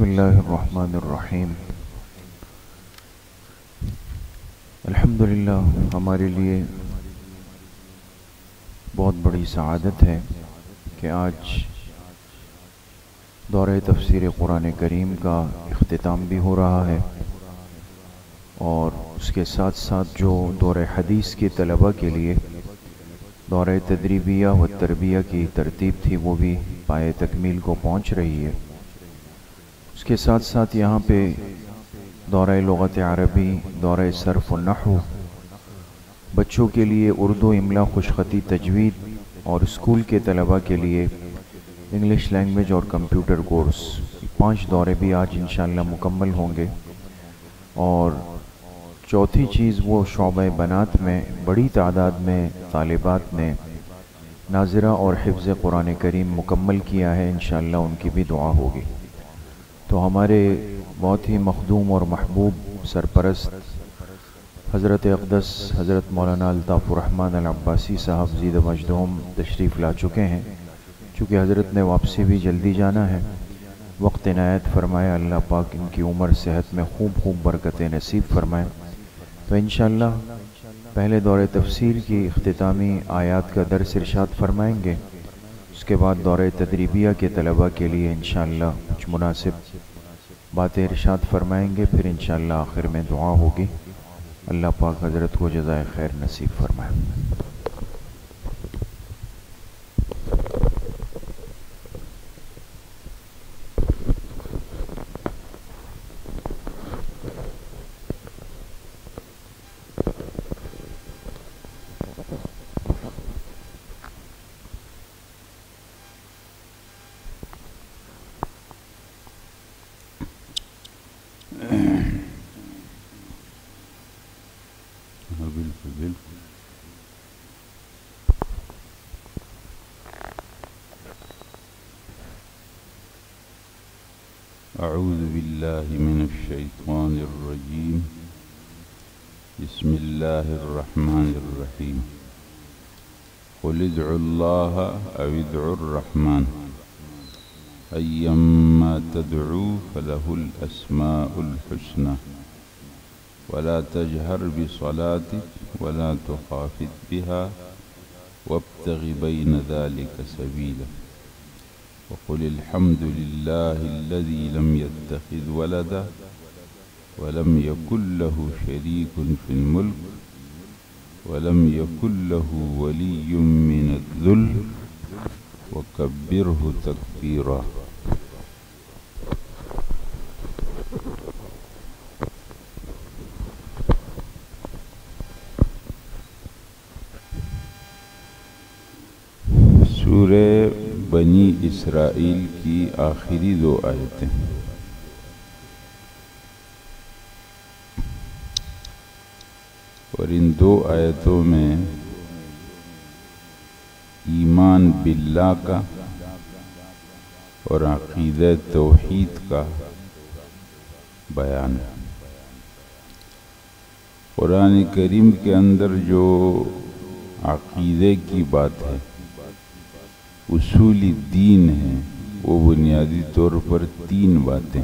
بسم اللہ الرحمن الرحیم۔ الحمدللہ، ہمارے لیے بہت بڑی سعادت ہے کہ آج دورہ تفسیر قرآن کریم کا اختتام بھی ہو رہا ہے، اور اس کے ساتھ ساتھ جو دورہ حدیث کے طلبہ کے لیے دورہ تدریبیہ و تربیہ کی ترتیب تھی وہ بھی پائے تکمیل کو پہنچ رہی ہے۔ اس کے ساتھ ساتھ یہاں پہ دورہ لغت عربی، دورہ صرف و نحو، بچوں کے لیے اردو املا خوش خطی تجوید، اور اسکول کے طلبہ کے لیے انگلش لینگویج اور کمپیوٹر کورس، 5 دورے بھی آج انشاءاللہ مکمل ہوں گے۔ اور چوتھی چیز، وہ شعبہ بنات میں بڑی تعداد میں طالبات نے ناظرہ اور حفظ قرآن کریم مکمل کیا ہے، انشاءاللہ ان کی بھی دعا ہوگی۔ تو ہمارے بہت ہی مخدوم اور محبوب سرپرست حضرت اقدس حضرت مولانا الطاف الرحمن العباسی صاحب زید مجدوم تشریف لا چکے ہیں۔ چونکہ حضرت نے واپسی بھی جلدی جانا ہے، وقت عنایت فرمائے، اللہ پاک ان کی عمر صحت میں خوب برکتیں نصیب فرمائے۔ تو انشاءاللہ پہلے دور تفسیر کی اختتامی آیات کا درس ارشاد فرمائیں گے، اس کے بعد دور تدریبیہ کے طلبہ کے لیے انشاءاللہ کچھ مناسب باتیں ارشاد فرمائیں گے، پھر انشاءاللہ آخر میں دعا ہوگی۔ اللہ پاک حضرت کو جزائے خیر نصیب فرمائے۔ أعوذ بالله من الشيطان الرجيم. بسم الله الرحمن الرحيم. قل ادعوا الله أو ادعوا الرحمن أيما تدعوا فله الأسماء الحسنى ولا تجهر بصلاتك ولا تخافت بها وابتغ بين ذلك سبيلا. وقل الحمد لله الذي لم يتخذ ولدا ولم يكن له شريك في الملك ولم يكن له ولي من الذل وكبره تكبيرا. سورہ بنی اسرائیل کی آخری 2 آیتیں۔ اور ان 2 آیتوں میں ایمان باللہ کا اور عقیدہ توحید کا بیان ہے۔ قرآن کریم کے اندر جو عقیدے کی بات ہے، اصولی دین ہے، وہ بنیادی طور پر 3 باتیں: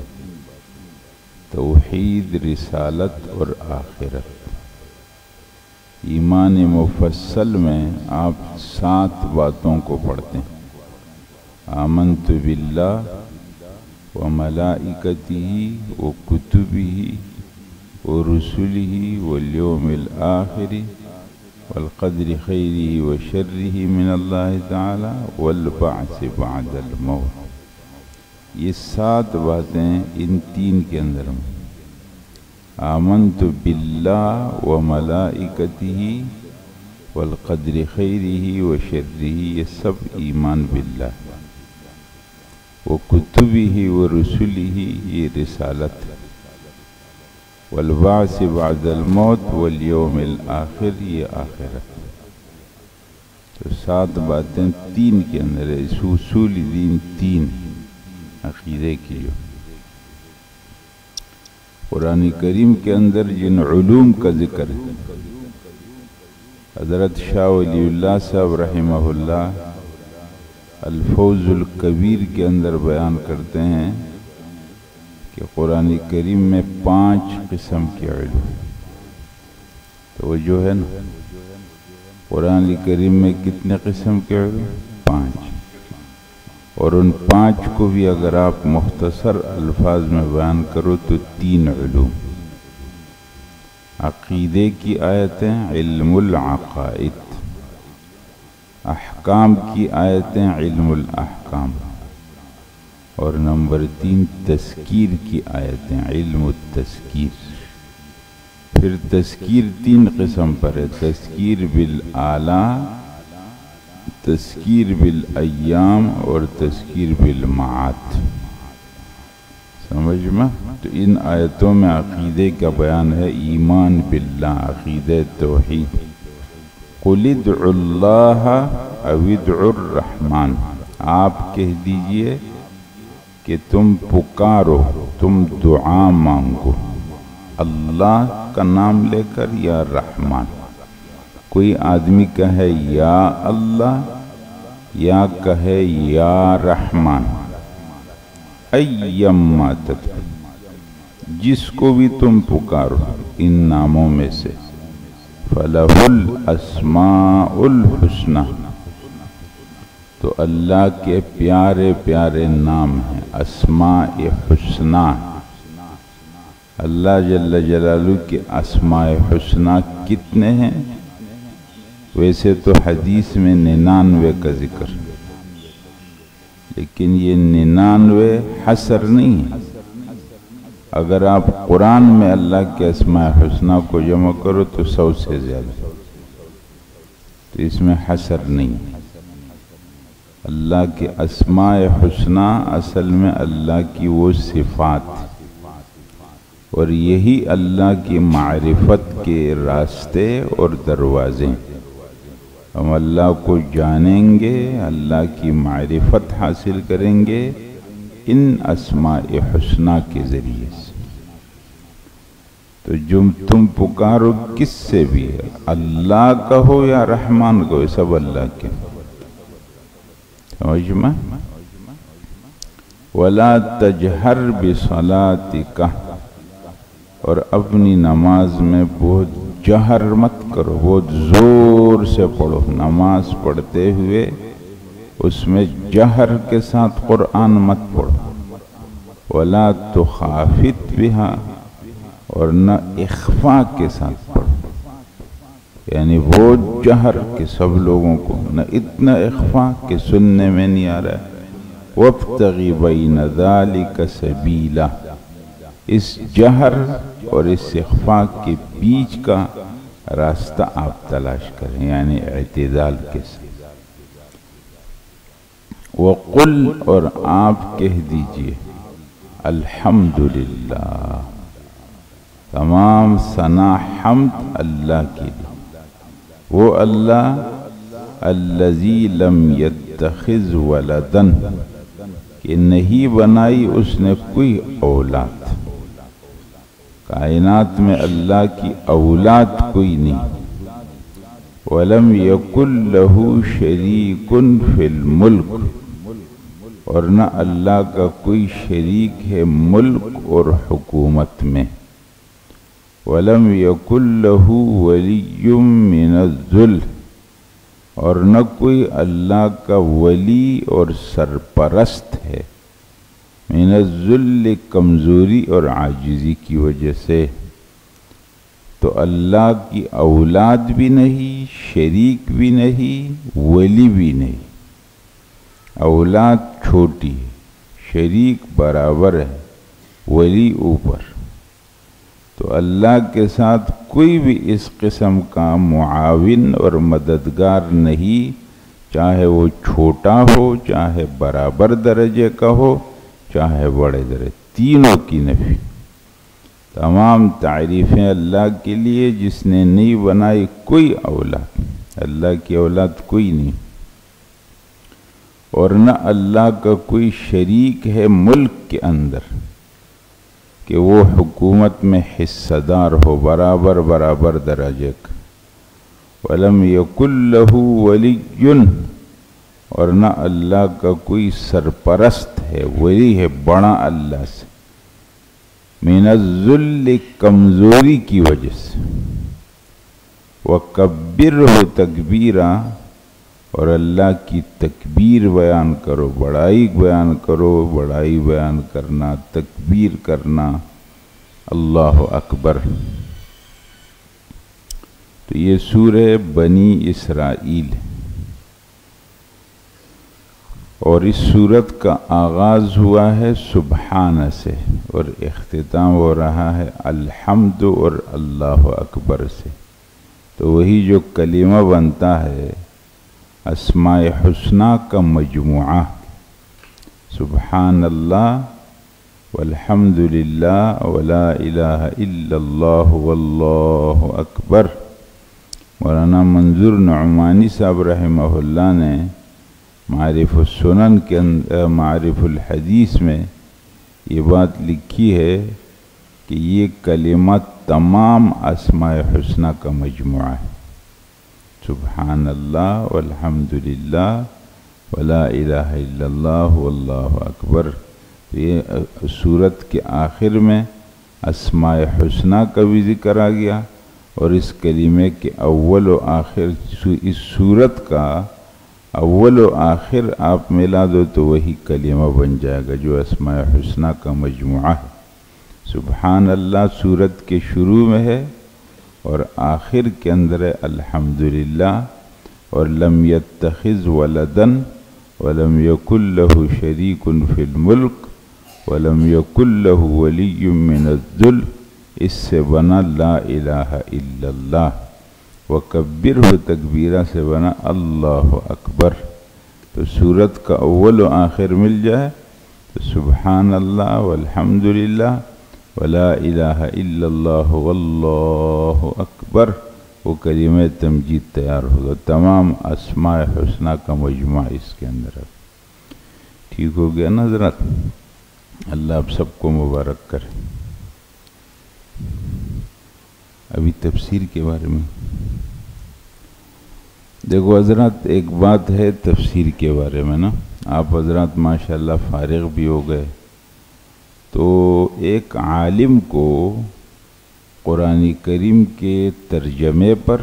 توحید، رسالت اور آخرت۔ ایمان مفصل میں آپ 7 باتوں کو پڑھتے ہیں: آمنت باللہ و ملائکتہ و کتبہ و رسلہ والیوم الآخر والقدر خیرہ و شرہ من اللہ تعالی والبعث بعد الموت۔ یہ 7 باتیں ان 3 کے اندر میں: آمنت باللہ و ملائکتہ والقدر خیرہ و شرہ، یہ سب ایمان باللہ، و کتبہ و رسلہ، یہ رسالت، والبعث بعد الموت والیوم الآخر، یہ آخرت۔ تو 7 باتیں 3 کے اندر ہے، اس اصول دین 3 عقیدے کی۔ جو قرآن کریم کے اندر جن علوم کا ذکر ہے، حضرت شاہ ولی اللہ صاحب رحمہ اللہ الفوز الکبیر کے اندر بیان کرتے ہیں کہ قرآن کریم میں 5 قسم کے علوم، تو وہ جو ہے نا قرآن کریم میں کتنے قسم کے علوم؟ 5، اور ان 5 کو بھی اگر آپ مختصر الفاظ میں بیان کرو تو 3 علوم: عقیدے کی آیتیں، علم العقائد، احکام کی آیتیں، علم الاحکام، اور نمبر 3 تذکیر کی آیتیں، علم التذکیر۔ پھر تذکیر 3 قسم پر ہے: تذکیر بالآلاء، تذکیر بالایام، اور تذکیر بالمعاد۔ سمجھ میں؟ تو ان آیتوں میں عقیدے کا بیان ہے، ایمان باللہ، عقیدہ توحید۔ قُلِ ادْعُوا اللَّهَ أَوِ ادْعُوا الرَّحْمَنَ، آپ کہہ دیجئے کہ تم پکارو، تم دعا مانگو اللہ کا نام لے کر یا رحمان۔ کوئی آدمی کہے یا اللہ یا کہے یا رحمان، ایما تدعو، جس کو بھی تم پکارو ان ناموں میں سے، فَلَهُ الْأَسْمَاءُ الْحُسْنَى، تو اللہ کے پیارے پیارے نام ہیں، اسماء حسنہ۔ اللہ جل جلالہ کے اسماء حسنہ کتنے ہیں؟ ویسے تو حدیث میں 99 کا ذکر، لیکن یہ 99 حصر نہیں ہے۔ اگر آپ قرآن میں اللہ کے اسماء حسنہ کو جمع کرو تو 100 سے زیادہ، تو اس میں حصر نہیں ہے۔ اللہ کے اسماء حسنہ اصل میں اللہ کی وہ صفات، اور یہی اللہ کی معرفت کے راستے اور دروازے۔ ہم اللہ کو جانیں گے، اللہ کی معرفت حاصل کریں گے ان اسماء حسنہ کے ذریعے سے۔ تو جو تم پکارو کس سے بھی ہے، اللہ کہو یا رحمان کہو، سب اللہ کے۔ سمجھ میں؟ وَلَا تَجْهَرْ بِصَلَاتِكَ، اور اپنی نماز میں بہت جہر مت کرو، بہت زور سے پڑھو۔ نماز پڑھتے ہوئے اس میں جہر کے ساتھ قرآن مت پڑھو۔ وَلَا تُخَافِتْ بِهَا، اور نہ اخفاء کے ساتھ پڑھو، یعنی بہت جہر کہ سب لوگوں کو، نہ اتنا اخفاء کہ سننے میں نہیں آ رہا ہے۔ وَابْتَغِ بَيْنَ ذَلِكَ سَبِيلًا، اس جہر اور اس اخفاء کے بیچ کا راستہ آپ تلاش کریں، یعنی اعتدال کے ساتھ۔ وَقُلْ، اور آپ کہہ دیجئے الحمدللہ، تمام ثنا حمد اللہ کے لیے، وہ اللہ الذی لم یتخذ ولدن، کہ نہیں بنائی اس نے کوئی اولاد۔ کائنات میں اللہ کی اولاد کوئی نہیں۔ وَلَمْ يَكُنْ لَهُ شَرِيكٌ فِي الْمُلْكِ، اور نہ اللہ کا کوئی شریک ہے ملک اور حکومت میں۔ وَلَمْ يَكُنْ لَهُ وَلِيٌّ مِّنَ الذُّلِّ، اور نہ کوئی اللہ کا ولی اور سرپرست ہے، من الذل، کمزوری اور عاجزی کی وجہ سے۔ تو اللہ کی اولاد بھی نہیں، شریک بھی نہیں، ولی بھی نہیں۔ اولاد چھوٹی ہے، شریک برابر ہے، ولی اوپر۔ تو اللہ کے ساتھ کوئی بھی اس قسم کا معاون اور مددگار نہیں، چاہے وہ چھوٹا ہو، چاہے برابر درجے کا ہو، چاہے بڑے درجے، تینوں کی نفی۔ تمام تعریفیں اللہ کے لیے جس نے نہیں بنائی کوئی اولاد، اللہ کی اولاد کوئی نہیں، اور نہ اللہ کا کوئی شریک ہے ملک کے اندر کہ وہ حکومت میں حصہ دار ہو، برابر برابر درجے کا۔ وَلَمْ يَكُنْ لَهُ وَلِيٌّ، اور نہ اللہ کا کوئی سرپرست ہے، ولی ہے بڑا اللہ سے، من الذل کمزوری کی وجہ سے، وَكَبِّرْهُ تکبیرا، اور اللہ کی تکبیر بیان کرو، بڑائی بیان کرو، بڑائی بیان کرنا، تکبیر کرنا، اللہ اکبر۔ تو یہ سورہ بنی اسرائیل، اور اس سورت کا آغاز ہوا ہے سبحانہ سے، اور اختتام ہو رہا ہے الحمد اور اللہ اکبر سے۔ تو وہی جو کلمہ بنتا ہے اسماء حسنہ کا مجموعہ، سبحان اللہ والحمد للہ ولا الہ الا اللہ واللہ اکبر۔ مولانا منظور نعمانی صاحب رحمہ اللہ نے معارف السنن کے معارف الحدیث میں یہ بات لکھی ہے کہ یہ کلمات تمام اسماء حسنہ کا مجموعہ ہے، سبحان اللہ والحمد للہ ولا الہ الا اللہ واللہ اکبر۔ یہ سورت کے آخر میں اسماء حسنہ کا بھی ذکر آ گیا، اور اس کلمے کے اول و آخر، اس سورت کا اول و آخر آپ ملا دو تو وہی کلمہ بن جائے گا جو اسماء حسنہ کا مجموعہ ہے۔ سبحان اللہ سورت کے شروع میں ہے اور آخر کے اندر ہے الحمدللہ، اور لم یتخذ ولدن ولم یکن لہ شریک فی الملک ولم یکن لہ ولی من الذل، اس سے بنا لا الہ الا اللہ، وکبرہ تکبیرہ سے بنا اللہ اکبر۔ تو سورت کا اول و آخر مل جائے تو سبحان اللہ والحمدللہ ولا الہ الا اللہ واللہ اکبر، وہ کلمہ تمجید تیار ہوگا۔ تمام اسماء حسنہ کا مجموعہ اس کے اندر ہے۔ ٹھیک ہو گیا نا حضرات؟ اللہ آپ سب کو مبارک کرے۔ ابھی تفسیر کے بارے میں دیکھو حضرات، ایک بات ہے تفسیر کے بارے میں نا، آپ حضرات ماشاءاللہ فارغ بھی ہو گئے، تو ایک عالم کو قرآن کریم کے ترجمے پر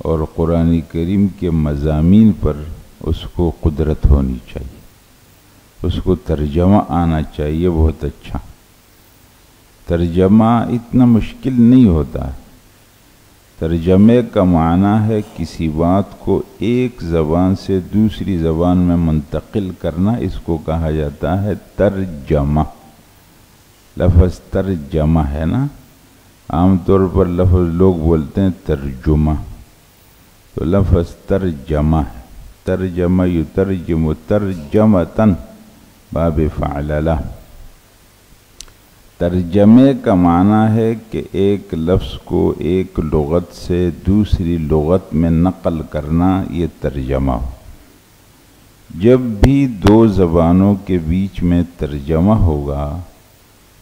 اور قرآن کریم کے مضامین پر اس کو قدرت ہونی چاہیے، اس کو ترجمہ آنا چاہیے بہت اچھا۔ ترجمہ اتنا مشکل نہیں ہوتا ہے۔ ترجمے کا معنی ہے کسی بات کو ایک زبان سے دوسری زبان میں منتقل کرنا، اس کو کہا جاتا ہے ترجمہ۔ لفظ ترجمہ ہے نا، عام طور پر لفظ لوگ بولتے ہیں ترجمہ، تو لفظ ترجمہ ہے۔ ترجمہ یترجم ترجمتن باب فعللہ۔ ترجمے کا معنی ہے کہ ایک لفظ کو ایک لغت سے دوسری لغت میں نقل کرنا، یہ ترجمہ ہو۔ جب بھی دو زبانوں کے بیچ میں ترجمہ ہوگا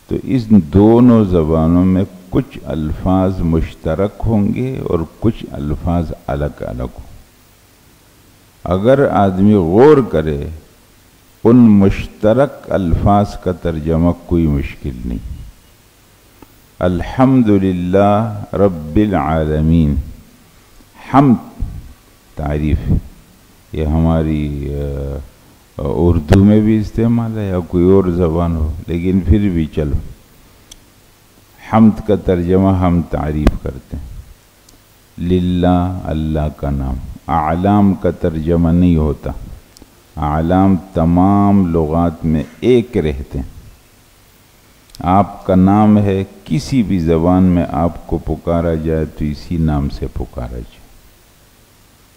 تو اس دونوں زبانوں میں کچھ الفاظ مشترک ہوں گے اور کچھ الفاظ الگ الگ ہوں۔ اگر آدمی غور کرے ان مشترک الفاظ کا ترجمہ کوئی مشکل نہیں۔ الحمدللہ رب العالمین، حمد تعریف، یہ ہماری اردو میں بھی استعمال ہے یا کوئی اور زبان ہو، لیکن پھر بھی چلو، حمد کا ترجمہ ہم تعریف کرتے ہیں۔ للہ اللہ کا نام، اعلام کا ترجمہ نہیں ہوتا، اعلام تمام لغات میں ایک رہتے ہیں۔ آپ کا نام ہے، کسی بھی زبان میں آپ کو پکارا جائے تو اسی نام سے پکارا جائے،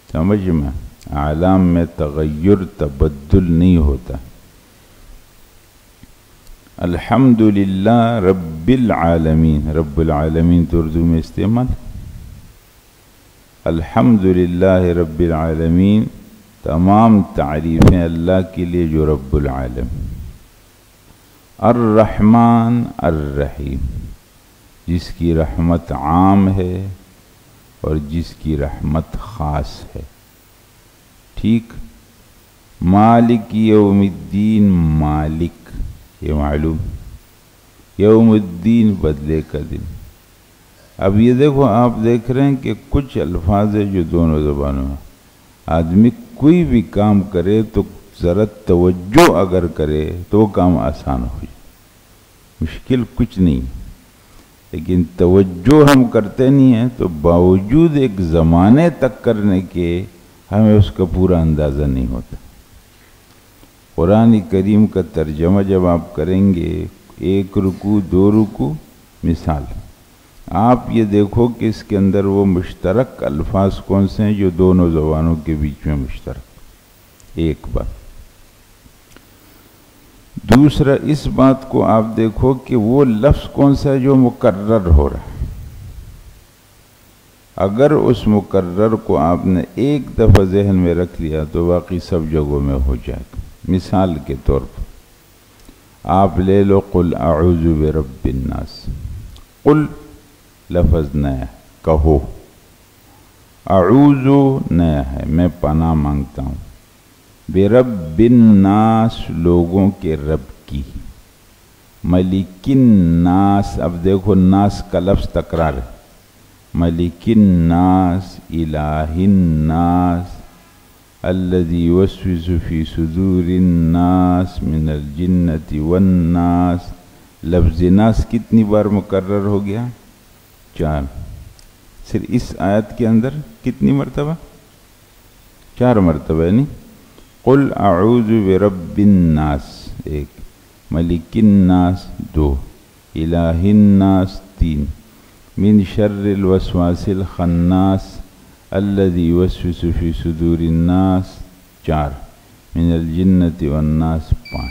سمجھ میں؟ اعلام میں تغیر تبدل نہیں ہوتا۔ الحمدللہ رب العالمین، رب العالمین تو اردو میں استعمال، الحمدللہ رب العالمین، تمام تعریفیں اللہ کے لیے جو رب العالمین۔ الرحمن الرحیم، جس کی رحمت عام ہے اور جس کی رحمت خاص ہے، ٹھیک؟ مالک یوم الدین، مالک یہ معلوم، یوم الدین بدلے کا دن۔ اب یہ دیکھو، آپ دیکھ رہے ہیں کہ کچھ الفاظ ہیں جو دونوں زبانوں میں، آدمی کوئی بھی کام کرے تو ذرا توجہ اگر کرے تو وہ کام آسان ہو جائے، مشکل کچھ نہیں، لیکن توجہ ہم کرتے نہیں ہیں تو باوجود ایک زمانے تک کرنے کے ہمیں اس کا پورا اندازہ نہیں ہوتا۔ قرآن کریم کا ترجمہ جب آپ کریں گے، 1 رکوع 2 رکوع، مثال آپ یہ دیکھو کہ اس کے اندر وہ مشترک الفاظ کون سے ہیں جو دونوں زبانوں کے بیچ میں مشترک، ایک بات۔ دوسرا، اس بات کو آپ دیکھو کہ وہ لفظ کون سا ہے جو مکرر ہو رہا ہے۔ اگر اس مکرر کو آپ نے ایک دفعہ ذہن میں رکھ لیا تو باقی سب جگہوں میں ہو جائے گا۔ مثال کے طور پر آپ لے لو قل اعوذ برب الناس، قل لفظ نیا ہے، کہو، اعوذ نیا ہے، میں پناہ مانگتا ہوں، برب الناس لوگوں کے رب کی، ملک الناس، اب دیکھو ناس کا لفظ تکرار ہے، ملک الناس، الہ الناس، الذی یوسوس فی صدور الناس من الجنۃ والناس۔ لفظ ناس کتنی بار مکرر ہو گیا؟ 4۔ صرف اس آیت کے اندر کتنی مرتبہ؟ 4 مرتبہ، یعنی قل اعوذ برب الناس 1، ملک الناس 2، الہ الناس 3، من شر الوسواس الخناس الذی یوسوس فی صدور الناس 4، من الجنۃ والناس 5۔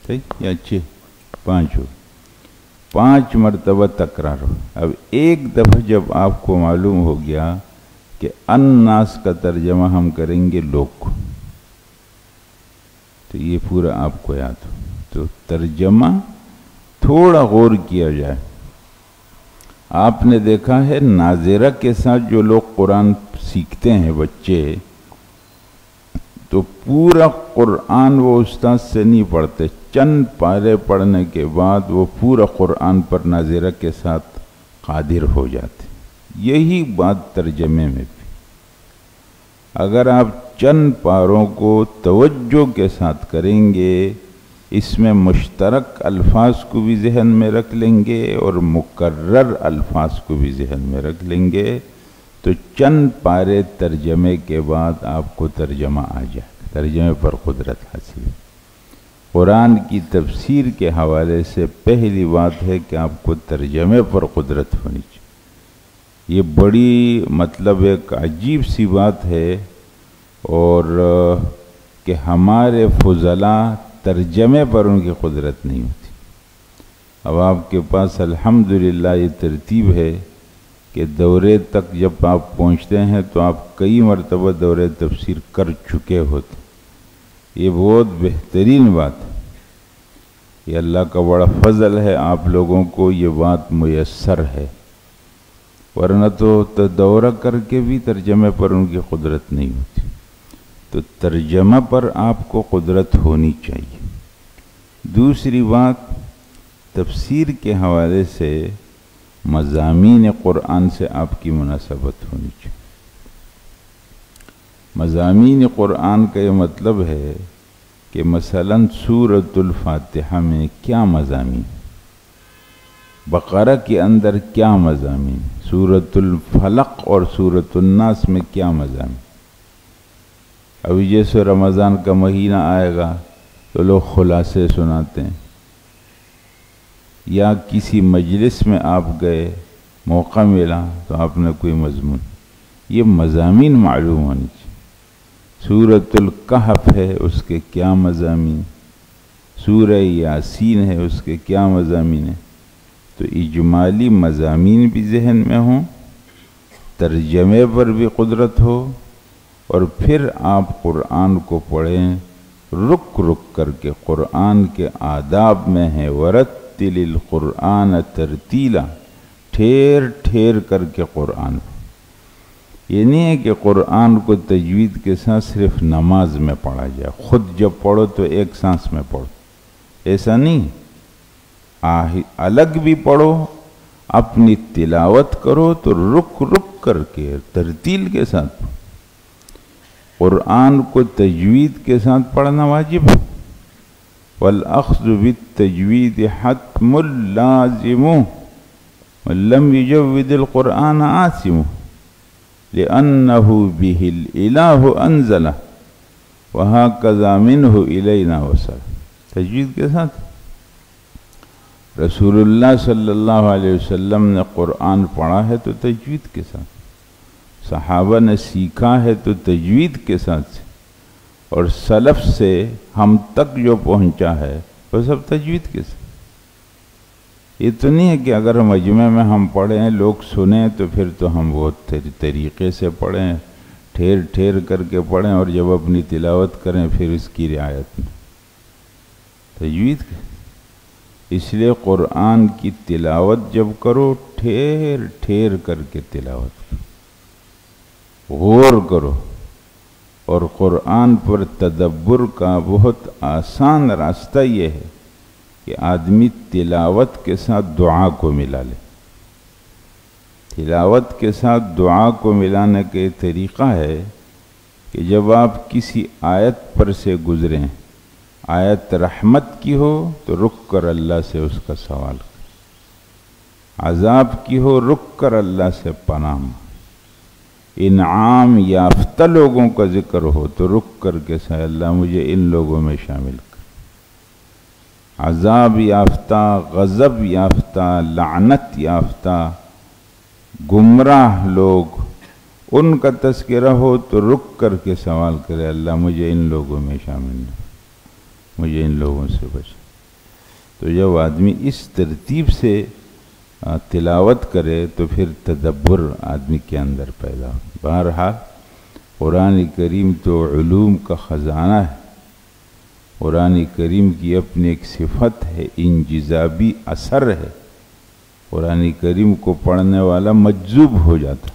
صحیح یا 6؟ 5 ہو، 5 مرتبہ تکرار ہو۔ اب ایک دفعہ جب آپ کو معلوم ہو گیا کہ الناس کا ترجمہ ہم کریں گے لوگ، تو یہ پورا آپ کو یاد ہو، تو ترجمہ تھوڑا غور کیا جائے۔ آپ نے دیکھا ہے ناظرہ کے ساتھ جو لوگ قرآن سیکھتے ہیں بچے، تو پورا قرآن وہ استاد سے نہیں پڑھتے، چند پارے پڑھنے کے بعد وہ پورا قرآن پر ناظرہ کے ساتھ قادر ہو جاتے۔ یہی بات ترجمے میں بھی، اگر آپ چند پاروں کو توجہ کے ساتھ کریں گے، اس میں مشترک الفاظ کو بھی ذہن میں رکھ لیں گے اور مکرر الفاظ کو بھی ذہن میں رکھ لیں گے، تو چند پارے ترجمے کے بعد آپ کو ترجمہ آ جائے گا، ترجمے پر قدرت حاصل ہے۔ قرآن کی تفسیر کے حوالے سے پہلی بات ہے کہ آپ کو ترجمے پر قدرت ہونی چاہیے۔ یہ بڑی مطلب ایک عجیب سی بات ہے، اور کہ ہمارے فضلاء ترجمے پر ان کی قدرت نہیں ہوتی۔ اب آپ کے پاس الحمدللہ یہ ترتیب ہے کہ دورے تک جب آپ پہنچتے ہیں تو آپ کئی مرتبہ دورے تفسیر کر چکے ہوتے، یہ بہت بہترین بات ہے، یہ اللہ کا بڑا فضل ہے، آپ لوگوں کو یہ بات میسر ہے، ورنہ تو دورہ کر کے بھی ترجمے پر ان کی قدرت نہیں ہوتی۔ تو ترجمہ پر آپ کو قدرت ہونی چاہیے۔ دوسری بات، تفسیر کے حوالے سے مضامین قرآن سے آپ کی مناسبت ہونی چاہیے۔ مضامین قرآن کا یہ مطلب ہے کہ مثلا سورۃ الفاتحہ میں کیا مضامین، بقرہ کے اندر کیا مضامین، سورۃ الفلق اور سورۃ الناس میں کیا مضامین۔ ابھی جیسے رمضان کا مہینہ آئے گا تو لوگ خلاصے سناتے ہیں، یا کسی مجلس میں آپ گئے، موقع ملا تو آپ نے کوئی مضمون، یہ مضامین معلوم ہونی چاہیے۔ سورۃ الکہف ہے، اس کے کیا مضامین، سورہ یاسین ہے، اس کے کیا مضامین ہیں، تو اجمالی مضامین بھی ذہن میں ہوں، ترجمے پر بھی قدرت ہو، اور پھر آپ قرآن کو پڑھیں رک رک کر کے۔ قرآن کے آداب میں ہے ورتل القرآن ترتیلا، ٹھیر ٹھیر کر کے قرآن۔ یہ نہیں ہے کہ قرآن کو تجوید کے ساتھ صرف نماز میں پڑھا جائے، خود جب پڑھو تو ایک سانس میں پڑھو، ایسا نہیں، الگ بھی پڑھو، اپنی تلاوت کرو تو رک رک کر کے ترتیل کے ساتھ قرآن کو تجوید کے ساتھ پڑھنا واجب ہے۔ والأخذ بالتجوید حتم لازم ولم يجود القرآن عاصم لأنه به الإله أنزله وهكذا منه إلينا وصل۔ تجوید کے ساتھ رسول اللہ صلی اللہ علیہ وسلم نے قرآن پڑھا ہے تو تجوید کے ساتھ، صحابہ نے سیکھا ہے تو تجوید کے ساتھ، اور سلف سے ہم تک جو پہنچا ہے وہ سب تجوید کے ساتھ۔ یہ تو نہیں ہے کہ اگر مجمع میں ہم پڑھیں لوگ سنیں تو پھر تو ہم وہ طریقے سے پڑھیں، ٹھیر ٹھیر کر کے پڑھیں، اور جب اپنی تلاوت کریں پھر اس کی رعایت میں تجوید کے۔ اس لیے قرآن کی تلاوت جب کرو ٹھیر ٹھیر کر کے تلاوت کرو، غور کرو، اور قرآن پر تدبر کا بہت آسان راستہ یہ ہے کہ آدمی تلاوت کے ساتھ دعا کو ملا لے۔ تلاوت کے ساتھ دعا کو ملانے کا طریقہ ہے کہ جب آپ کسی آیت پر سے گزریں، آیت رحمت کی ہو تو رک کر اللہ سے اس کا سوال کریں، عذاب کی ہو رک کر اللہ سے پناہ مانگیں، انعام یافتہ لوگوں کا ذکر ہو تو رک کر کے سے اللہ مجھے ان لوگوں میں شامل کر، عذاب یافتہ، غضب یافتہ، لعنت یافتہ، گمراہ لوگ، ان کا تذکرہ ہو تو رک کر کے سوال کرے اللہ مجھے ان لوگوں میں شامل نہ، مجھے ان لوگوں سے بچا۔ تو جب آدمی اس ترتیب سے تلاوت کرے تو پھر تدبر آدمی کے اندر پیدا ہو۔ بہرحال قرآن کریم تو علوم کا خزانہ ہے، قرآن کریم کی اپنی ایک صفت ہے، انجذابی اثر ہے، قرآن کریم کو پڑھنے والا مجذوب ہو جاتا۔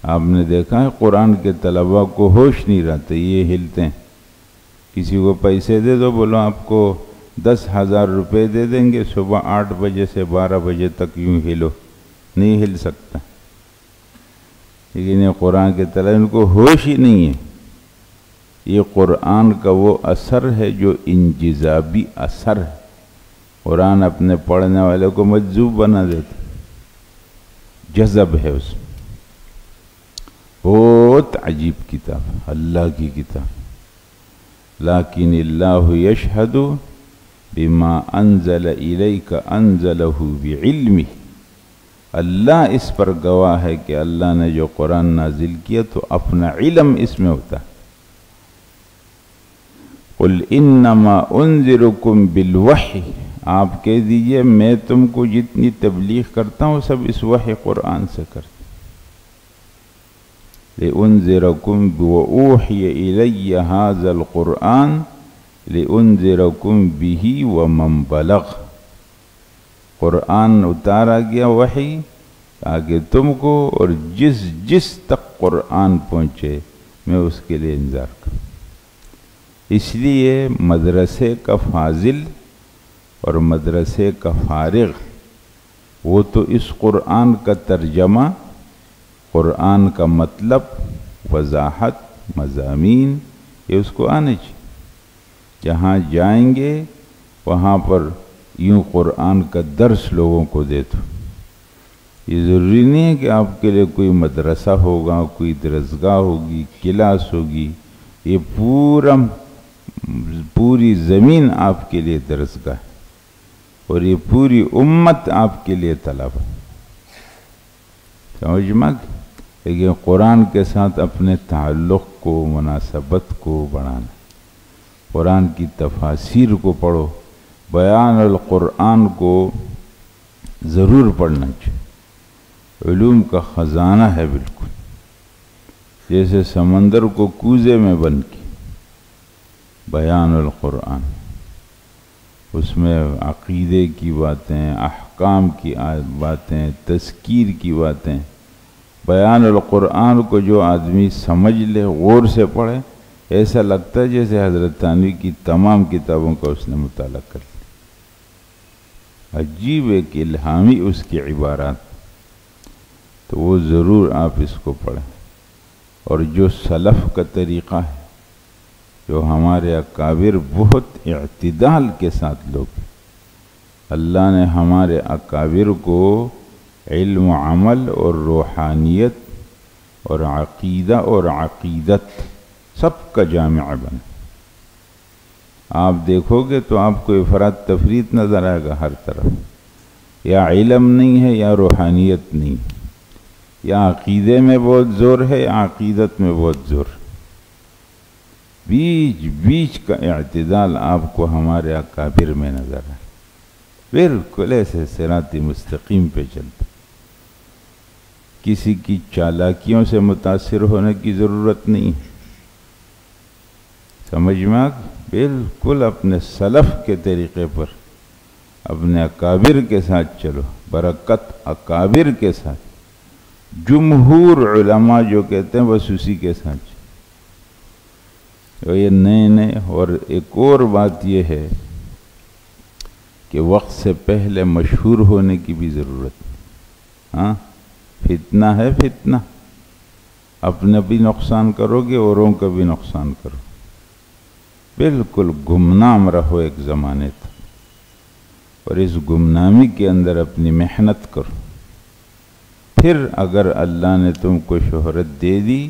آپ نے دیکھا ہے قرآن کے طلباء کو ہوش نہیں رہتے، یہ ہلتے ہیں، کسی کو پیسے دے دو، بولو آپ کو 10,000 روپے دے دیں گے، صبح 8 بجے سے 12 بجے تک یوں ہلو، نہیں ہل سکتا۔ لیکن یہ قرآن کے طلباء ان کو ہوش ہی نہیں ہے۔ یہ قرآن کا وہ اثر ہے جو انجذابی اثر ہے، قرآن اپنے پڑھنے والے کو مجذوب بنا دیتا، جذب ہے اس میں۔ بہت عجیب کتاب، اللہ کی کتاب۔ لیکن اللہ یشہد بما انزل الیک انزلہ بعلمہ، اللہ اس پر گواہ ہے کہ اللہ نے جو قرآن نازل کیا تو اپنا علم اس میں ہوتا ہے۔ قل انما انذرکم بالوحی، آپ کہہ دیجئے میں تم کو جتنی تبلیغ کرتا ہوں سب اس وحی قرآن سے کرتا ہوں۔ لِأُنذِرَكُمْ وَأُوحِيَ إِلَيَّ هَذَا الْقُرْآنِ لِأُنذِرَكُمْ بِهِ وَمَنْ بَلَغَ، قرآن اتارا گیا وحی تاکہ تم کو اور جس جس تک قرآن پہنچے میں اس کے لیے انذار کروں۔ اس لیے مدرسے کا فاضل اور مدرسے کا فارغ وہ تو اس قرآن کا ترجمہ، قرآن کا مطلب، وضاحت، مضامین، یہ اس کو آنے چاہیے۔ جہاں جائیں گے وہاں پر یوں قرآن کا درس لوگوں کو دے دو۔ یہ ضروری نہیں ہے کہ آپ کے لیے کوئی مدرسہ ہوگا، کوئی درسگاہ ہوگی، کلاس ہوگی، یہ پوری زمین آپ کے لیے درسگاہ ہے، اور یہ پوری امت آپ کے لیے طلب ہے۔ سمجھ میں؟ لیکن قرآن کے ساتھ اپنے تعلق کو، مناسبت کو بڑھانا، قرآن کی تفاسیر کو پڑھو، بیان القرآن کو ضرور پڑھنا چاہیے۔ علوم کا خزانہ ہے بالکل، جیسے سمندر کو کوزے میں بند کی، بیان القرآن، اس میں عقیدے کی باتیں، احکام کی باتیں، تذکیر کی باتیں۔ بیان القرآن کو جو آدمی سمجھ لے، غور سے پڑھے، ایسا لگتا ہے جیسے حضرت تھانوی کی تمام کتابوں کا اس نے مطالعہ کر لیا۔ عجیب ایک الہامی اس کی عبارات، تو وہ ضرور آپ اس کو پڑھیں۔ اور جو سلف کا طریقہ ہے، جو ہمارے اکابر بہت اعتدال کے ساتھ لوگ، اللہ نے ہمارے اکابر کو علم و عمل اور روحانیت اور عقیدہ اور عقیدت سب کا جامع بنا۔ آپ دیکھو گے تو آپ کو افراط تفریط نظر آئے گا ہر طرف، یا علم نہیں ہے یا روحانیت نہیں، یا عقیدے میں بہت زور ہے یا عقیدت میں بہت زور، بیچ بیچ کا اعتدال آپ کو ہمارے اکابر میں نظر آئے، بالکل ایسے صراط مستقیم پہ چلتے، کسی کی چالاکیوں سے متاثر ہونے کی ضرورت نہیں، سمجھ میں آ گئی؟ بالکل اپنے سلف کے طریقے پر اپنے اکابر کے ساتھ چلو، برکت اکابر کے ساتھ، جمہور علماء جو کہتے ہیں بس اسی کے ساتھ چلو۔ یہ نئے اور ایک اور بات یہ ہے کہ وقت سے پہلے مشہور ہونے کی بھی ضرورت ہے۔ ہاں، فتنہ ہے، فتنہ، اپنے بھی نقصان کرو گے، اوروں کا بھی نقصان کرو، بالکل گمنام رہو ایک زمانے تک، اور اس گمنامی کے اندر اپنی محنت کرو، پھر اگر اللہ نے تم کو شہرت دے دی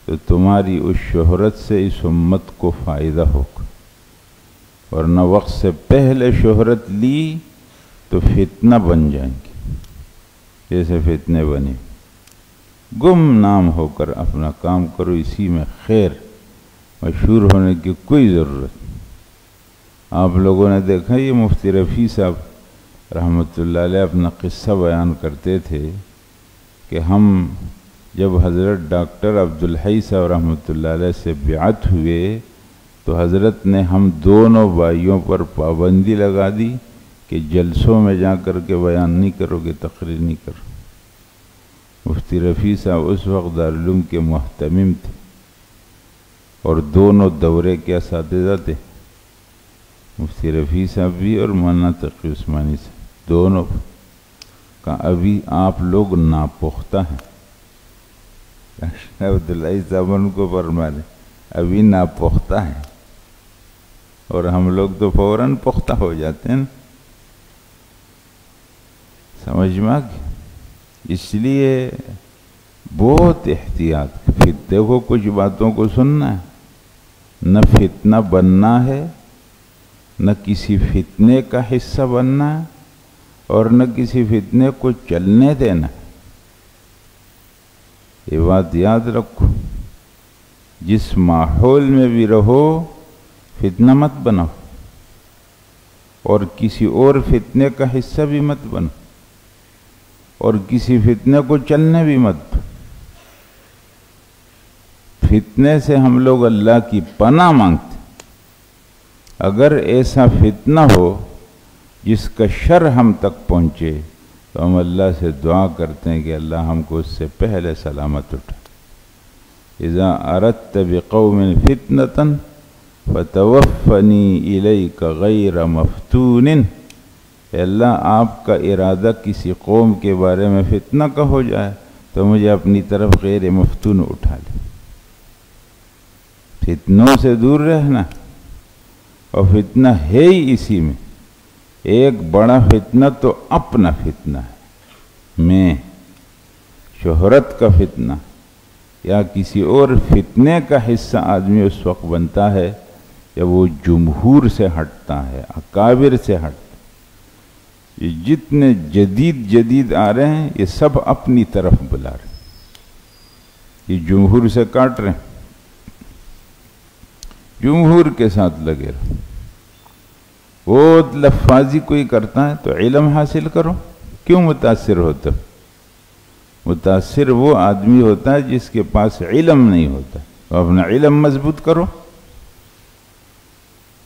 تو تمہاری اس شہرت سے اس امت کو فائدہ ہوگا، ورنہ وقت سے پہلے شہرت لی تو فتنہ بن جائیں گے، جیسے فتنے بنے۔ گمنام ہو کر اپنا کام کرو، اسی میں خیر، مشہور ہونے کی کوئی ضرورت نہیں۔ آپ لوگوں نے دیکھا یہ مفتی رفیع صاحب رحمۃ اللہ علیہ اپنا قصہ بیان کرتے تھے کہ ہم جب حضرت ڈاکٹر عبدالحی صاحب رحمۃ اللہ علیہ سے بیعت ہوئے تو حضرت نے ہم دونوں بھائیوں پر پابندی لگا دی کہ جلسوں میں جا کر کے بیان نہیں کرو گے، تقریر نہیں کرو۔ مفتی رفیع صاحب اس وقت دارالعلوم کے محتمم تھے اور دونوں دورے کے اساتذہ تھے، مفتی رفیع صاحب بھی اور مولانا تقی عثمانی صاحب دونوں کا ابھی آپ لوگ ناپختہ ہیں۔ عبداللہ صاحب ان کو فرمانے ابھی ناپختہ ہیں، اور ہم لوگ تو فوراً پختہ ہو جاتے ہیں، سمجھ میں آ گئی؟ اس لیے بہت احتیاط، پھر دیکھو کچھ باتوں کو سننا ہے، نہ فتنہ بننا ہے، نہ کسی فتنے کا حصہ بننا ہے، اور نہ کسی فتنے کو چلنے دینا۔ یہ بات یاد رکھو، جس ماحول میں بھی رہو فتنہ مت بنو، اور کسی اور فتنے کا حصہ بھی مت بنو، اور کسی فتنے کو چلنے بھی مت دو۔ فتنے سے ہم لوگ اللہ کی پناہ مانگتے، اگر ایسا فتنہ ہو جس کا شر ہم تک پہنچے تو ہم اللہ سے دعا کرتے ہیں کہ اللہ ہم کو اس سے پہلے سلامت اٹھا۔ اذا اردت بقوم فتنة فتوفنی الیک غیر مفتون، اے اللہ آپ کا ارادہ کسی قوم کے بارے میں فتنہ کا ہو جائے تو مجھے اپنی طرف غیر مفتون اٹھا لے۔ فتنوں سے دور رہنا، اور فتنہ ہے ہی اسی میں۔ ایک بڑا فتنہ تو اپنا فتنہ ہے، میں شہرت کا فتنہ یا کسی اور فتنے کا حصہ آدمی اس وقت بنتا ہے جب وہ جمہور سے ہٹتا ہے، اکابر سے ہٹتا ہے۔ یہ جتنے جدید آ رہے ہیں یہ سب اپنی طرف بلا رہے ہیں، یہ جمہور سے کاٹ رہے ہیں، جمہور کے ساتھ لگے رہو۔ وہ لفاظی کوئی کرتا ہے تو علم حاصل کرو، کیوں متاثر ہوتا؟ متاثر وہ آدمی ہوتا ہے جس کے پاس علم نہیں ہوتا، تو اپنا علم مضبوط کرو،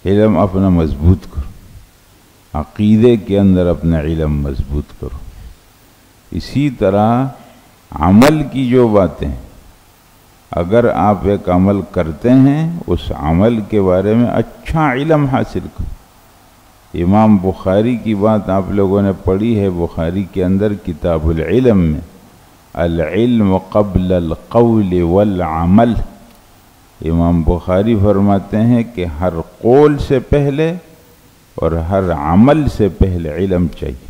علم اپنا مضبوط کرو، عقیدے کے اندر اپنا علم مضبوط کرو۔ اسی طرح عمل کی جو باتیں، اگر آپ ایک عمل کرتے ہیں اس عمل کے بارے میں اچھا علم حاصل کرو۔ امام بخاری کی بات آپ لوگوں نے پڑھی ہے، بخاری کے اندر کتاب العلم میں، العلم قبل القول والعمل، امام بخاری فرماتے ہیں کہ ہر قول سے پہلے اور ہر عمل سے پہلے علم چاہیے۔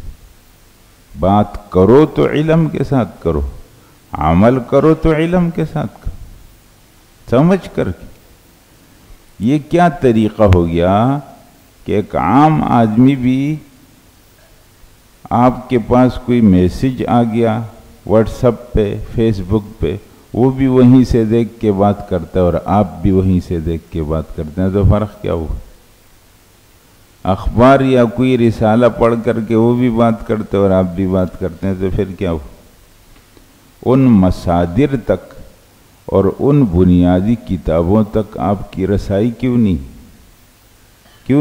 بات کرو تو علم کے ساتھ کرو، عمل کرو تو علم کے ساتھ کرو، سمجھ کر کے۔ یہ کیا طریقہ ہو گیا کہ ایک عام آدمی بھی آپ کے پاس کوئی میسج آ گیا واٹس ایپ پہ، فیس بک پہ، وہ بھی وہیں سے دیکھ کے بات کرتا ہے اور آپ بھی وہیں سے دیکھ کے بات کرتے ہیں، تو فرق کیا ہوا؟ اخبار یا کوئی رسالہ پڑھ کر کے وہ بھی بات کرتے اور آپ بھی بات کرتے ہیں، تو پھر کیا ہوا؟ ان مصادر تک اور ان بنیادی کتابوں تک آپ کی رسائی کیوں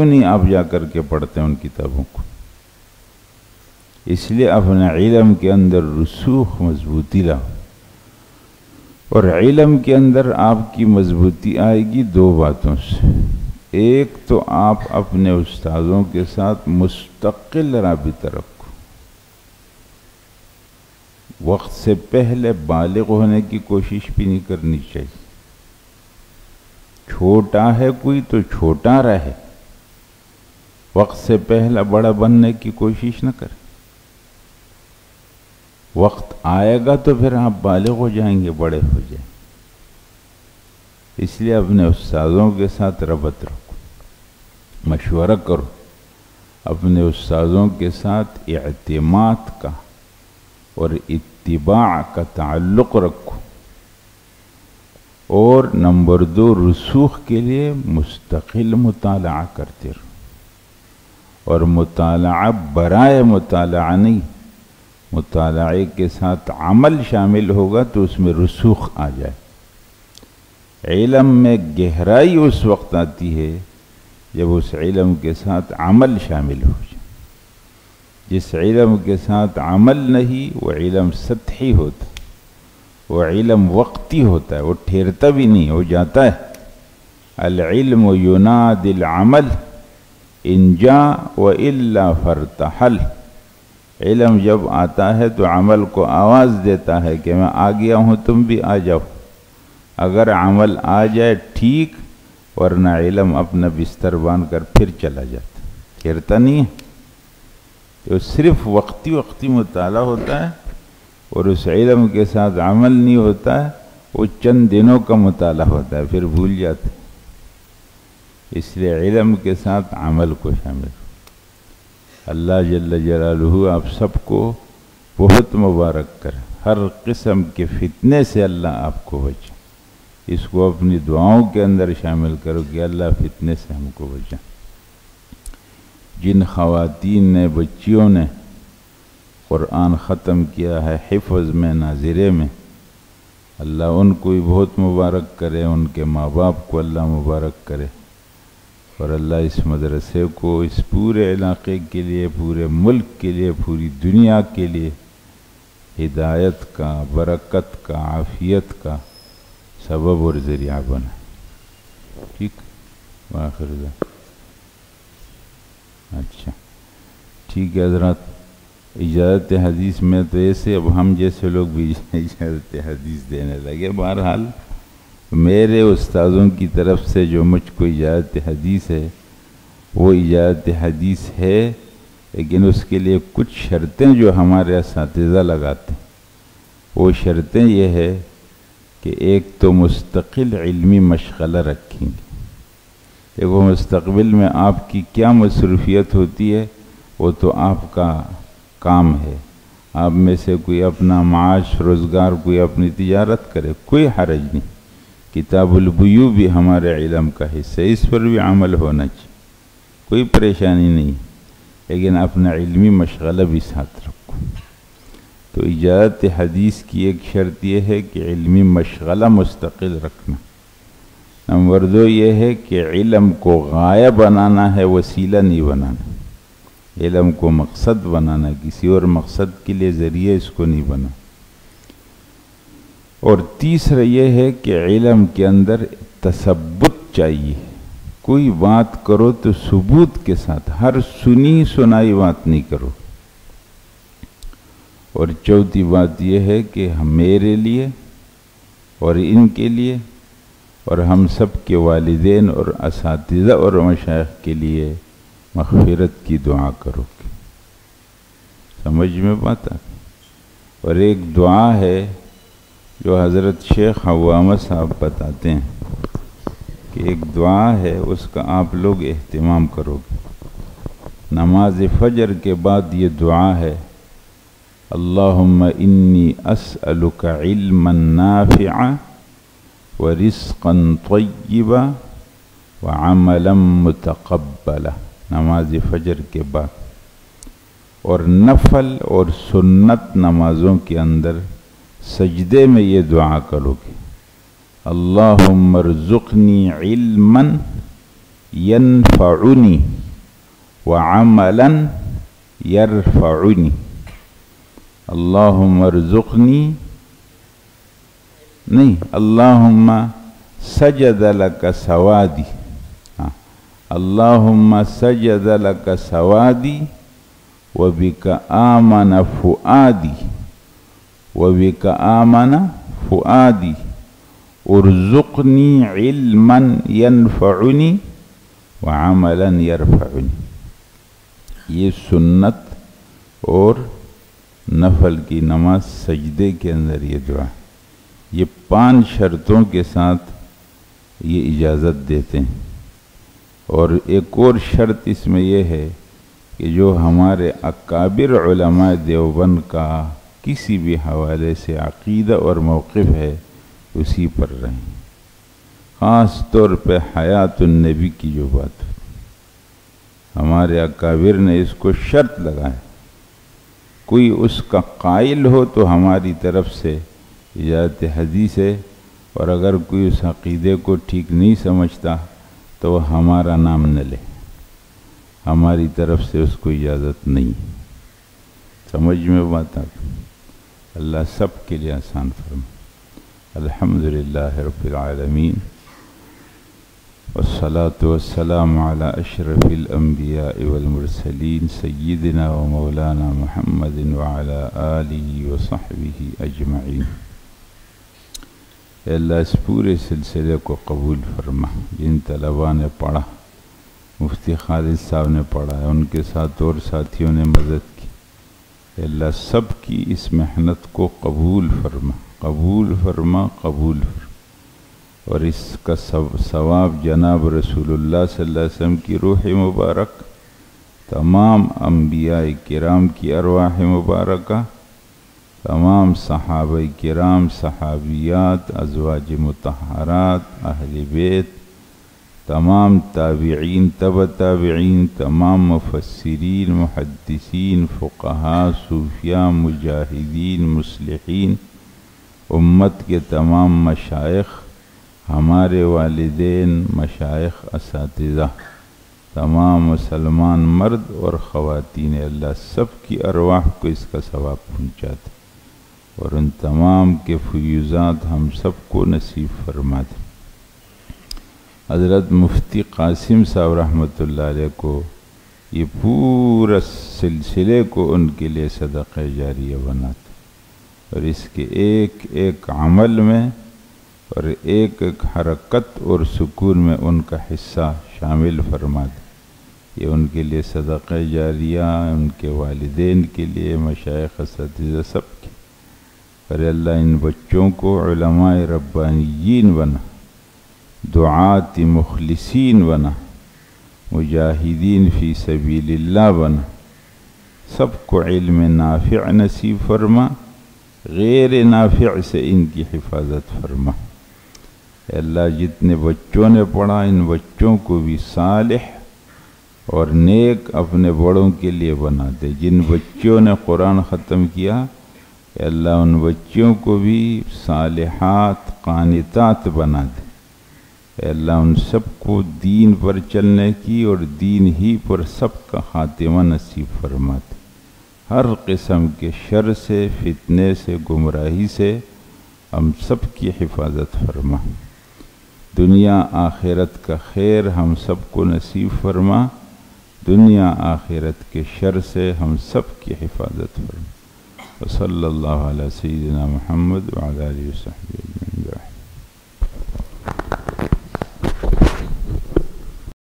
نہیں آپ جا کر کے پڑھتے ہیں ان کتابوں کو؟ اس لیے اپنے علم کے اندر رسوخ مضبوطی لاؤ، اور علم کے اندر آپ کی مضبوطی آئے گی دو باتوں سے۔ ایک تو آپ اپنے استاذوں کے ساتھ مستقل رابطہ رکھو، وقت سے پہلے بالغ ہونے کی کوشش بھی نہیں کرنی چاہیے۔ چھوٹا ہے کوئی تو چھوٹا رہے، وقت سے پہلے بڑا بننے کی کوشش نہ کرے۔ وقت آئے گا تو پھر آپ بالغ ہو جائیں گے، بڑے ہو جائیں گے۔ اس لیے اپنے استاذوں کے ساتھ ربط رکھو، مشورہ کرو، اپنے استاذوں کے ساتھ اعتماد کا اور اتباع کا تعلق رکھو، اور نمبر 2 رسوخ کے لیے مستقل مطالعہ کرتے رہو، اور مطالعہ برائے مطالعہ نہیں، مطالعے کے ساتھ عمل شامل ہوگا تو اس میں رسوخ آ جائے۔ علم میں گہرائی اس وقت آتی ہے جب اس علم کے ساتھ عمل شامل ہو جائے۔ جس علم کے ساتھ عمل نہیں وہ علم سطحی ہوتا ہے، وہ علم وقتی ہوتا ہے، وہ ٹھہرتا بھی نہیں، ہو جاتا ہے۔ العلم ینادی العمل ان جاء والا فارتحل، علم جب آتا ہے تو عمل کو آواز دیتا ہے کہ میں آ گیا ہوں، تم بھی آ جاؤ۔ اگر عمل آ جائے ٹھیک، ورنہ علم اپنا بستر باندھ کر پھر چلا جاتا، ٹھہرتا نہیں ہے۔ تو صرف وقتی مطالعہ ہوتا ہے، اور اس علم کے ساتھ عمل نہیں ہوتا ہے، وہ چند دنوں کا مطالعہ ہوتا ہے، پھر بھول جاتے۔ اس لیے علم کے ساتھ عمل کو شامل۔ اللہ جل جلالہ آپ سب کو بہت مبارک کرے، ہر قسم کے فتنے سے اللہ آپ کو بچائے۔ اس کو اپنی دعاؤں کے اندر شامل کرو کہ اللہ فتنے سے ہم کو بچائے۔ جن خواتین نے، بچیوں نے قرآن ختم کیا ہے حفظ میں، ناظرے میں، اللہ ان کو بھی بہت مبارک کرے، ان کے ماں باپ کو اللہ مبارک کرے، اور اللہ اس مدرسے کو اس پورے علاقے کے لیے، پورے ملک کے لیے، پوری دنیا کے لیے ہدایت کا، برکت کا، عافیت کا سبب اور ذریعہ بنا۔ ٹھیک، آخر اچھا ٹھیک ہے حضرات، اجازت حدیث میں تو ایسے اب ہم جیسے لوگ بھی اجازت حدیث دینے لگے۔ بہرحال میرے استاذوں کی طرف سے جو مجھ کو اجازت حدیث ہے وہ اجازت حدیث ہے، لیکن اس کے لیے کچھ شرطیں جو ہمارے اساتذہ لگاتے ہیں، وہ شرطیں یہ ہے کہ ایک تو مستقل علمی مشغلہ رکھیں گے۔ دیکھو مستقبل میں آپ کی کیا مصروفیت ہوتی ہے وہ تو آپ کا کام ہے، آپ میں سے کوئی اپنا معاش روزگار، کوئی اپنی تجارت کرے، کوئی حرج نہیں۔ کتاب البیوع بھی ہمارے علم کا حصہ ہے، اس پر بھی عمل ہونا چاہیے، کوئی پریشانی نہیں، لیکن اپنا علمی مشغلہ بھی ساتھ رکھو۔ تو اجازت حدیث کی ایک شرط یہ ہے کہ علمی مشغلہ مستقل رکھنا۔ نمبر 2 یہ ہے کہ علم کو غایہ بنانا ہے، وسیلہ نہیں بنانا۔ علم کو مقصد بنانا، کسی اور مقصد کے لیے ذریعہ اس کو نہیں بنا۔ اور تیسرا یہ ہے کہ علم کے اندر تثبت چاہیے، کوئی بات کرو تو ثبوت کے ساتھ، ہر سنی سنائی بات نہیں کرو۔ اور چوتھی بات یہ ہے کہ میرے لیے اور ان کے لیے اور ہم سب کے والدین اور اساتذہ اور مشائخ کے لیے مغفرت کی دعا کرو گے۔ سمجھ میں بات آ؟ اور ایک دعا ہے جو حضرت شیخ حوامہ صاحب بتاتے ہیں کہ ایک دعا ہے، اس کا آپ لوگ اہتمام کرو گے۔ نماز فجر کے بعد یہ دعا ہے، اللہم انی اسألک علما نافعا ورزقا طیبا وعملا متقبلا۔ نماز فجر کے بعد اور نفل اور سنت نمازوں کے اندر سجدے میں یہ دعا کرو گے، اللہم ارزقنی علما ینفعنی وعملا یرفعنی۔ اللہم ارزقنی نہیں، اللہم سجد لک سوادی، اللہم سجد لک سوادی وبک آمن فؤادی وبک آمن فؤادی ارزقنی علما ینفعنی وعملا یرفعنی۔ یہ سنت اور نفل کی نماز سجدے کے اندر یہ دعا، یہ 5 شرطوں کے ساتھ یہ اجازت دیتے ہیں۔ اور ایک اور شرط اس میں یہ ہے کہ جو ہمارے اکابر علماء دیوبند کا کسی بھی حوالے سے عقیدہ اور موقف ہے اسی پر رہیں، خاص طور پہ حیات النبی کی جو بات ہے، ہمارے اکابر نے اس کو شرط لگایا، کوئی اس کا قائل ہو تو ہماری طرف سے اجازت حدیث ہے، اور اگر کوئی اس عقیدے کو ٹھیک نہیں سمجھتا تو وہ ہمارا نام نہ لے، ہماری طرف سے اس کو اجازت نہیں۔ سمجھ میں بات آ گئی؟ اللہ سب کے لیے آسان فرمائے۔ الحمدللہ رب العالمین والصلاة والسلام على اشرف الانبیاء والمرسلین سیدنا و مولانا محمد وعلى آلہ وصحبہ اجمعین۔ اے اللہ اس پورے سلسلے کو قبول فرما، جن طلباء نے پڑھا، مفتی خالد صاحب نے پڑھا ہے، ان کے ساتھ اور ساتھیوں نے مدد کی، اے اللہ سب کی اس محنت کو قبول فرما، قبول فرما، قبول فرما، اور اس کا ثواب جناب رسول اللہ صلی اللہ علیہ وسلم کی روح مبارک، تمام انبیاء کرام کی ارواح مبارکہ، تمام صحابہ کرام، صحابیات، ازواج مطہرات، اہل بیت، تمام تابعین، تبع تابعین، تمام مفسرین، محدثین، فقہاء، صوفیاء، مجاہدین، مصلحین، امت کے تمام مشائخ، ہمارے والدین، مشائخ، اساتذہ، تمام مسلمان مرد اور خواتین، اللہ سب کی ارواح کو اس کا ثواب پہنچا دے، اور ان تمام کے فیوزات ہم سب کو نصیب فرما دے۔ حضرت مفتی قاسم صاحب رحمۃ اللہ علیہ کو یہ پورا سلسلے کو ان کے لیے صدقہ جاریہ بناتے، اور اس کے ایک ایک عمل میں اور ایک ایک حرکت اور سکون میں ان کا حصہ شامل فرما دے۔ یہ ان کے لیے صدقہ جاریہ، ان کے والدین کے لیے، مشائخ، اساتذہ سب کے، اور اللہ ان بچوں کو علماء ربانیین بنا، دعات مخلصین بنا، مجاہدین فی سبیل اللہ بنا، سب کو علم نافع نصیب فرما، غیر نافع سے ان کی حفاظت فرما۔ اے اللہ جتنے بچوں نے پڑھا ان بچوں کو بھی صالح اور نیک اپنے بڑوں کے لیے بنا دے۔ جن بچوں نے قرآن ختم کیا اے اللہ ان بچوں کو بھی صالحات قانتات بنا دے۔ اے اللہ ان سب کو دین پر چلنے کی اور دین ہی پر سب کا خاتمہ نصیب فرما دے۔ ہر قسم کے شر سے، فتنے سے، گمراہی سے ہم سب کی حفاظت فرما۔ دنیا آخرت کا خیر ہم سب کو نصیب فرما، دنیا آخرت کے شر سے ہم سب کی حفاظت فرما۔ وصلی اللہ علی سیدنا محمد وعلی آلہ وصحبہ۔